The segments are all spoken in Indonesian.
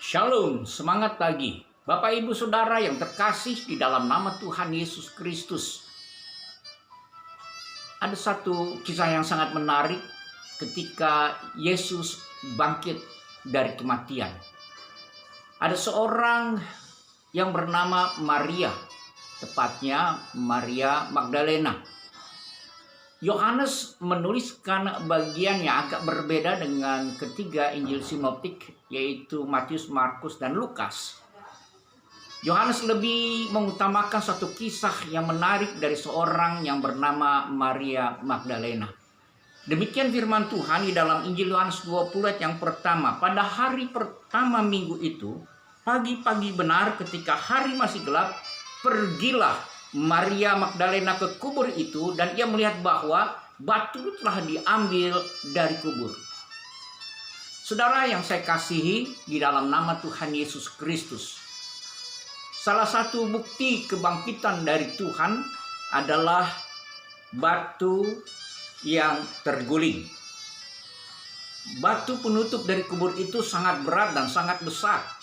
Shalom, semangat pagi. Bapak Ibu Saudara yang terkasih di dalam nama Tuhan Yesus Kristus. Ada satu kisah yang sangat menarik ketika Yesus bangkit dari kematian. Ada seorang yang bernama Maria, tepatnya Maria Magdalena. Yohanes menuliskan bagian yang agak berbeda dengan ketiga Injil sinoptik, yaitu Matius, Markus, dan Lukas. Yohanes lebih mengutamakan satu kisah yang menarik dari seorang yang bernama Maria Magdalena. Demikian firman Tuhan di dalam Injil Yohanes 20 ayat yang pertama. Pada hari pertama minggu itu, pagi-pagi benar ketika hari masih gelap, pergilah Maria Magdalena ke kubur itu dan ia melihat bahwa batu telah diambil dari kubur. Saudara yang saya kasihi di dalam nama Tuhan Yesus Kristus, salah satu bukti kebangkitan dari Tuhan adalah batu yang terguling. Batu penutup dari kubur itu sangat berat dan sangat besar.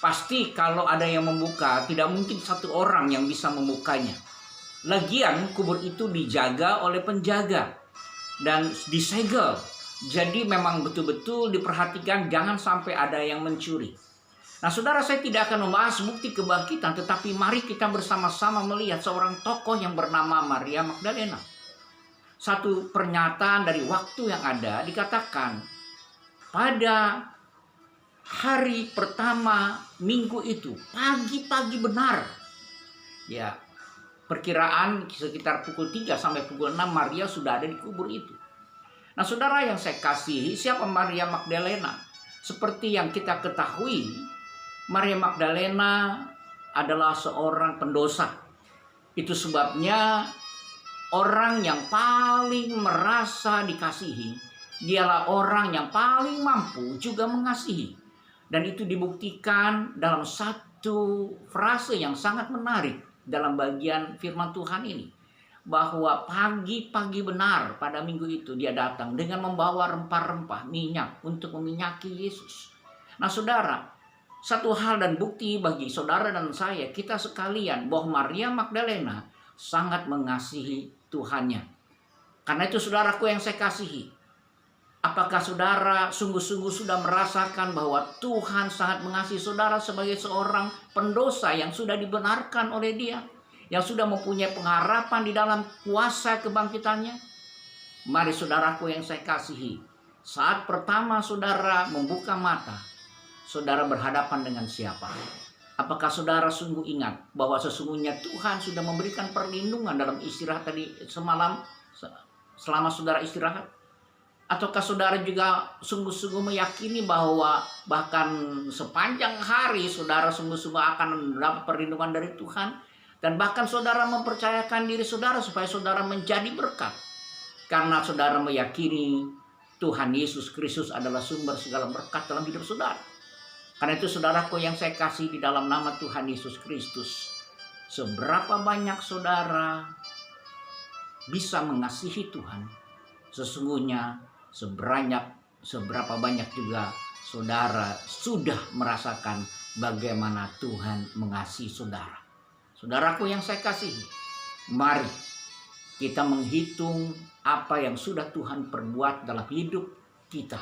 Pasti kalau ada yang membuka, tidak mungkin satu orang yang bisa membukanya. Lagian kubur itu dijaga oleh penjaga dan disegel. Jadi memang betul-betul diperhatikan jangan sampai ada yang mencuri. Nah saudara, saya tidak akan membahas bukti kebangkitan, tetapi mari kita bersama-sama melihat seorang tokoh yang bernama Maria Magdalena. Satu pernyataan dari waktu yang ada dikatakan pada hari pertama minggu itu, pagi-pagi benar. Ya, perkiraan sekitar pukul 3 sampai pukul 6 Maria sudah ada di kubur itu. Nah saudara yang saya kasihi, siapa Maria Magdalena? Seperti yang kita ketahui, Maria Magdalena adalah seorang pendosa. Itu sebabnya orang yang paling merasa dikasihi, dialah orang yang paling mampu juga mengasihi. Dan itu dibuktikan dalam satu frase yang sangat menarik dalam bagian firman Tuhan ini. Bahwa pagi-pagi benar pada minggu itu dia datang dengan membawa rempah-rempah minyak untuk meminyaki Yesus. Nah saudara, satu hal dan bukti bagi saudara dan saya, kita sekalian, bahwa Maria Magdalena sangat mengasihi Tuhannya. Karena itu saudaraku yang saya kasihi, apakah saudara sungguh-sungguh sudah merasakan bahwa Tuhan sangat mengasihi saudara sebagai seorang pendosa yang sudah dibenarkan oleh Dia, yang sudah mempunyai pengharapan di dalam kuasa kebangkitannya? Mari saudaraku yang saya kasihi, saat pertama saudara membuka mata, saudara berhadapan dengan siapa? Apakah saudara sungguh ingat bahwa sesungguhnya Tuhan sudah memberikan perlindungan dalam istirahat tadi semalam, selama saudara istirahat? Ataukah saudara juga sungguh-sungguh meyakini bahwa bahkan sepanjang hari saudara sungguh-sungguh akan mendapat perlindungan dari Tuhan? Dan bahkan saudara mempercayakan diri saudara supaya saudara menjadi berkat. Karena saudara meyakini Tuhan Yesus Kristus adalah sumber segala berkat dalam hidup saudara. Karena itu saudaraku yang saya kasih di dalam nama Tuhan Yesus Kristus, seberapa banyak saudara bisa mengasihi Tuhan, sesungguhnya seberapa banyak juga saudara sudah merasakan bagaimana Tuhan mengasihi saudara. Saudaraku yang saya kasihi, mari kita menghitung apa yang sudah Tuhan perbuat dalam hidup kita,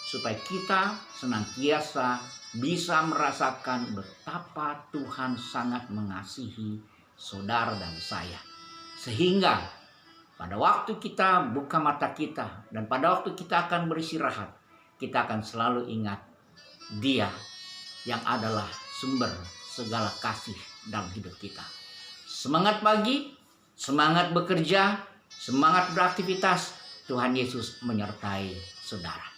supaya kita senantiasa bisa merasakan betapa Tuhan sangat mengasihi saudara dan saya. Sehingga pada waktu kita buka mata kita dan pada waktu kita akan beristirahat, kita akan selalu ingat Dia yang adalah sumber segala kasih dalam hidup kita. Semangat pagi, semangat bekerja, semangat beraktivitas. Tuhan Yesus menyertai saudara.